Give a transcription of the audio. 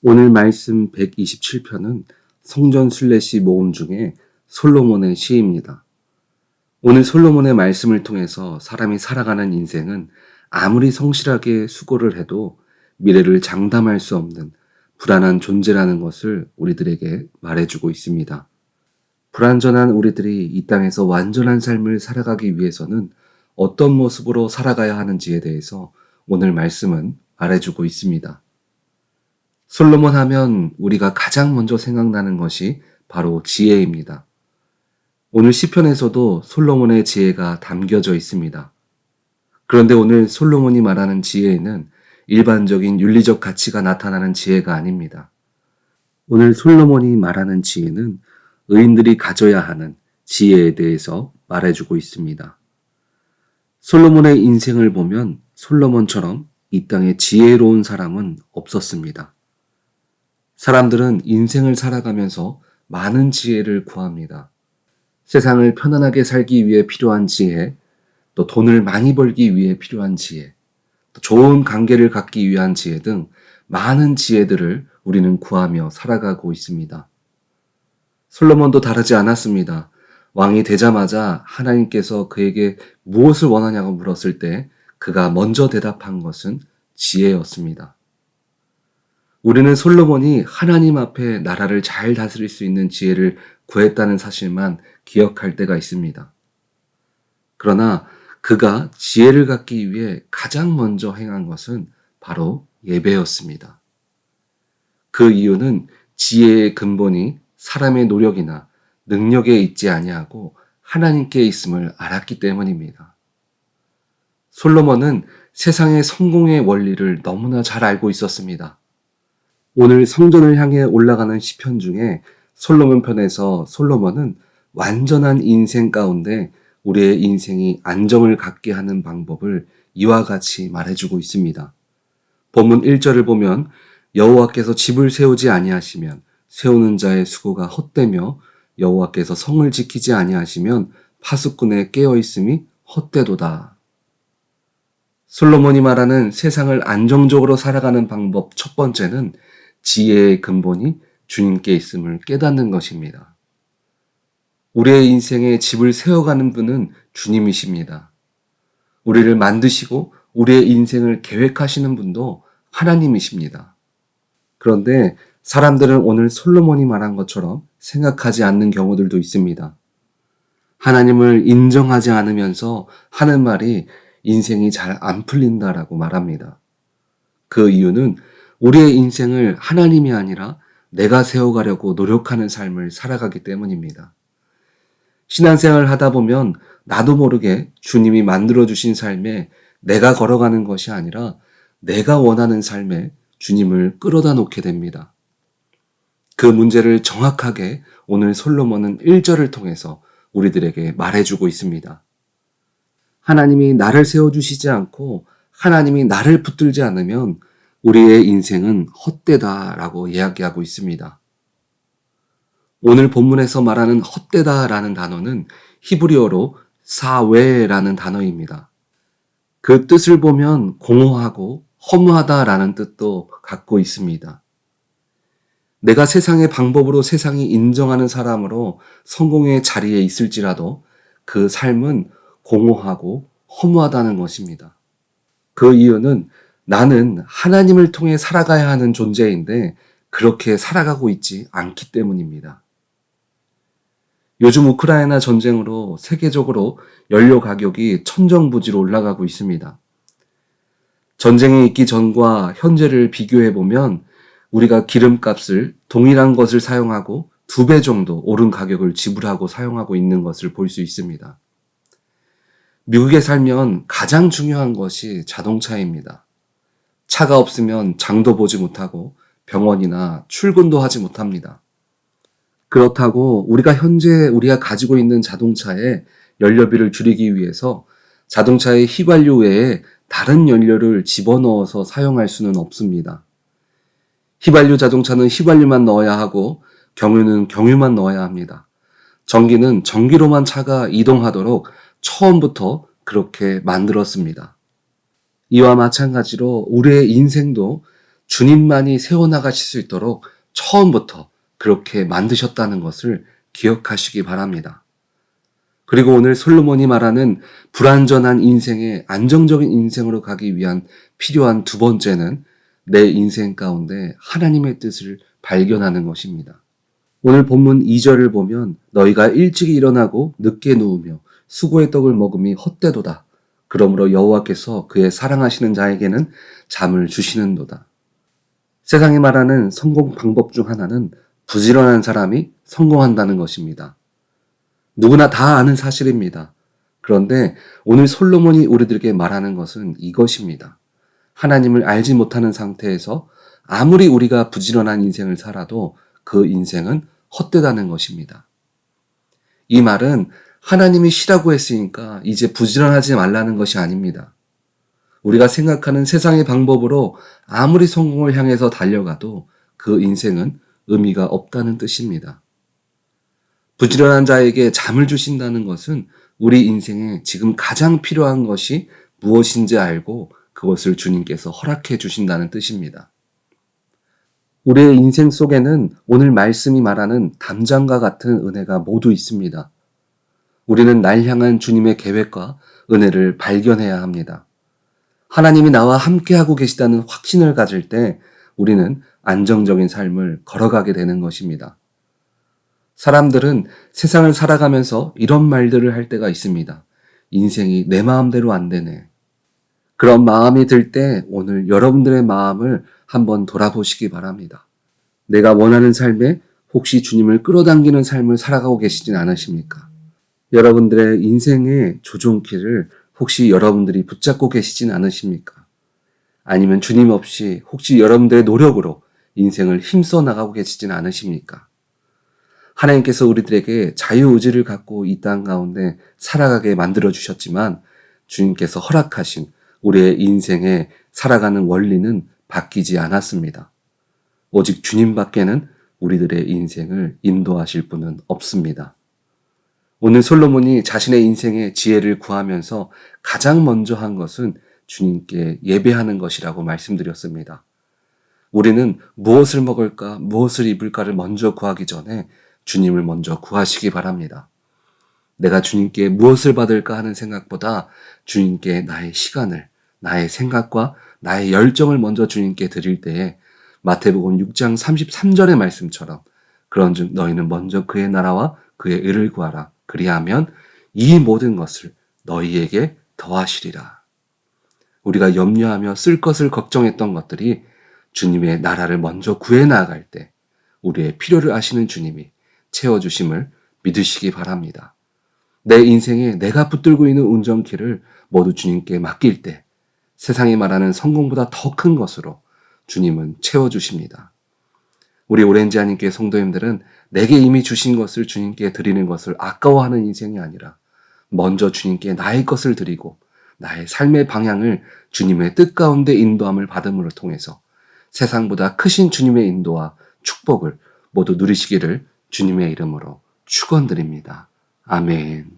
오늘 말씀 127편은 성전 순례시 모음 중에 솔로몬의 시입니다. 오늘 솔로몬의 말씀을 통해서 사람이 살아가는 인생은 아무리 성실하게 수고를 해도 미래를 장담할 수 없는 불안한 존재라는 것을 우리들에게 말해주고 있습니다. 불완전한 우리들이 이 땅에서 완전한 삶을 살아가기 위해서는 어떤 모습으로 살아가야 하는지에 대해서 오늘 말씀은 말해주고 있습니다. 솔로몬 하면 우리가 가장 먼저 생각나는 것이 바로 지혜입니다. 오늘 시편에서도 솔로몬의 지혜가 담겨져 있습니다. 그런데 오늘 솔로몬이 말하는 지혜는 일반적인 윤리적 가치가 나타나는 지혜가 아닙니다. 오늘 솔로몬이 말하는 지혜는 의인들이 가져야 하는 지혜에 대해서 말해주고 있습니다. 솔로몬의 인생을 보면 솔로몬처럼 이 땅에 지혜로운 사람은 없었습니다. 사람들은 인생을 살아가면서 많은 지혜를 구합니다. 세상을 편안하게 살기 위해 필요한 지혜, 또 돈을 많이 벌기 위해 필요한 지혜, 또 좋은 관계를 갖기 위한 지혜 등 많은 지혜들을 우리는 구하며 살아가고 있습니다. 솔로몬도 다르지 않았습니다. 왕이 되자마자 하나님께서 그에게 무엇을 원하냐고 물었을 때 그가 먼저 대답한 것은 지혜였습니다. 우리는 솔로몬이 하나님 앞에 나라를 잘 다스릴 수 있는 지혜를 구했다는 사실만 기억할 때가 있습니다. 그러나 그가 지혜를 갖기 위해 가장 먼저 행한 것은 바로 예배였습니다. 그 이유는 지혜의 근본이 사람의 노력이나 능력에 있지 아니하고 하나님께 있음을 알았기 때문입니다. 솔로몬은 세상의 성공의 원리를 너무나 잘 알고 있었습니다. 오늘 성전을 향해 올라가는 시편 중에 솔로몬 편에서 솔로몬은 완전한 인생 가운데 우리의 인생이 안정을 갖게 하는 방법을 이와 같이 말해주고 있습니다. 본문 1절을 보면 여호와께서 집을 세우지 아니하시면 세우는 자의 수고가 헛되며 여호와께서 성을 지키지 아니하시면 파수꾼의 깨어있음이 헛되도다. 솔로몬이 말하는 세상을 안정적으로 살아가는 방법 첫 번째는 지혜의 근본이 주님께 있음을 깨닫는 것입니다. 우리의 인생에 집을 세워가는 분은 주님이십니다. 우리를 만드시고 우리의 인생을 계획하시는 분도 하나님이십니다. 그런데 사람들은 오늘 솔로몬이 말한 것처럼 생각하지 않는 경우들도 있습니다. 하나님을 인정하지 않으면서 하는 말이 인생이 잘 안 풀린다라고 말합니다. 그 이유는 우리의 인생을 하나님이 아니라 내가 세워가려고 노력하는 삶을 살아가기 때문입니다. 신앙생활을 하다 보면 나도 모르게 주님이 만들어주신 삶에 내가 걸어가는 것이 아니라 내가 원하는 삶에 주님을 끌어다 놓게 됩니다. 그 문제를 정확하게 오늘 솔로몬은 1절을 통해서 우리들에게 말해주고 있습니다. 하나님이 나를 세워주시지 않고 하나님이 나를 붙들지 않으면 우리의 인생은 헛되다라고 이야기하고 있습니다. 오늘 본문에서 말하는 헛되다라는 단어는 히브리어로 사웨라는 단어입니다. 그 뜻을 보면 공허하고 허무하다라는 뜻도 갖고 있습니다. 내가 세상의 방법으로 세상이 인정하는 사람으로 성공의 자리에 있을지라도 그 삶은 공허하고 허무하다는 것입니다. 그 이유는 나는 하나님을 통해 살아가야 하는 존재인데 그렇게 살아가고 있지 않기 때문입니다. 요즘 우크라이나 전쟁으로 세계적으로 연료 가격이 천정부지로 올라가고 있습니다. 전쟁이 있기 전과 현재를 비교해 보면 우리가 기름값을 동일한 것을 사용하고 2배 정도 오른 가격을 지불하고 사용하고 있는 것을 볼 수 있습니다. 미국에 살면 가장 중요한 것이 자동차입니다. 차가 없으면 장도 보지 못하고 병원이나 출근도 하지 못합니다. 그렇다고 우리가 가지고 있는 자동차에 연료비를 줄이기 위해서 자동차의 휘발유 외에 다른 연료를 집어넣어서 사용할 수는 없습니다. 휘발유 자동차는 휘발유만 넣어야 하고 경유는 경유만 넣어야 합니다. 전기는 전기로만 차가 이동하도록 처음부터 그렇게 만들었습니다. 이와 마찬가지로 우리의 인생도 주님만이 세워나가실 수 있도록 처음부터 그렇게 만드셨다는 것을 기억하시기 바랍니다. 그리고 오늘 솔로몬이 말하는 불완전한 인생의 안정적인 인생으로 가기 위한 필요한 두 번째는 내 인생 가운데 하나님의 뜻을 발견하는 것입니다. 오늘 본문 2절을 보면 너희가 일찍 일어나고 늦게 누우며 수고의 떡을 먹음이 헛되도다. 그러므로 여호와께서 그의 사랑하시는 자에게는 잠을 주시는도다. 세상이 말하는 성공 방법 중 하나는 부지런한 사람이 성공한다는 것입니다. 누구나 다 아는 사실입니다. 그런데 오늘 솔로몬이 우리들에게 말하는 것은 이것입니다. 하나님을 알지 못하는 상태에서 아무리 우리가 부지런한 인생을 살아도 그 인생은 헛되다는 것입니다. 이 말은 하나님이 쉬라고 했으니까 이제 부지런하지 말라는 것이 아닙니다. 우리가 생각하는 세상의 방법으로 아무리 성공을 향해서 달려가도 그 인생은 의미가 없다는 뜻입니다. 부지런한 자에게 잠을 주신다는 것은 우리 인생에 지금 가장 필요한 것이 무엇인지 알고 그것을 주님께서 허락해 주신다는 뜻입니다. 우리의 인생 속에는 오늘 말씀이 말하는 담장과 같은 은혜가 모두 있습니다. 우리는 날 향한 주님의 계획과 은혜를 발견해야 합니다. 하나님이 나와 함께하고 계시다는 확신을 가질 때 우리는 안정적인 삶을 걸어가게 되는 것입니다. 사람들은 세상을 살아가면서 이런 말들을 할 때가 있습니다. 인생이 내 마음대로 안 되네. 그런 마음이 들 때 오늘 여러분들의 마음을 한번 돌아보시기 바랍니다. 내가 원하는 삶에 혹시 주님을 끌어당기는 삶을 살아가고 계시진 않으십니까? 여러분들의 인생의 조종키를 혹시 여러분들이 붙잡고 계시진 않으십니까? 아니면 주님 없이 혹시 여러분들의 노력으로 인생을 힘써 나가고 계시진 않으십니까? 하나님께서 우리들에게 자유의지를 갖고 이 땅 가운데 살아가게 만들어 주셨지만 주님께서 허락하신 우리의 인생에 살아가는 원리는 바뀌지 않았습니다. 오직 주님밖에는 우리들의 인생을 인도하실 분은 없습니다. 오늘 솔로몬이 자신의 인생의 지혜를 구하면서 가장 먼저 한 것은 주님께 예배하는 것이라고 말씀드렸습니다. 우리는 무엇을 먹을까, 무엇을 입을까를 먼저 구하기 전에 주님을 먼저 구하시기 바랍니다. 내가 주님께 무엇을 받을까 하는 생각보다 주님께 나의 시간을, 나의 생각과 나의 열정을 먼저 주님께 드릴 때에 마태복음 6장 33절의 말씀처럼 그런즉 너희는 먼저 그의 나라와 그의 의를 구하라. 그리하면 이 모든 것을 너희에게 더하시리라. 우리가 염려하며 쓸 것을 걱정했던 것들이 주님의 나라를 먼저 구해 나아갈 때 우리의 필요를 아시는 주님이 채워주심을 믿으시기 바랍니다. 내 인생에 내가 붙들고 있는 운전키를 모두 주님께 맡길 때 세상이 말하는 성공보다 더 큰 것으로 주님은 채워주십니다. 우리 오렌지 하나님께 성도님들은 내게 이미 주신 것을 주님께 드리는 것을 아까워하는 인생이 아니라 먼저 주님께 나의 것을 드리고 나의 삶의 방향을 주님의 뜻 가운데 인도함을 받음으로 통해서 세상보다 크신 주님의 인도와 축복을 모두 누리시기를 주님의 이름으로 축원드립니다. 아멘.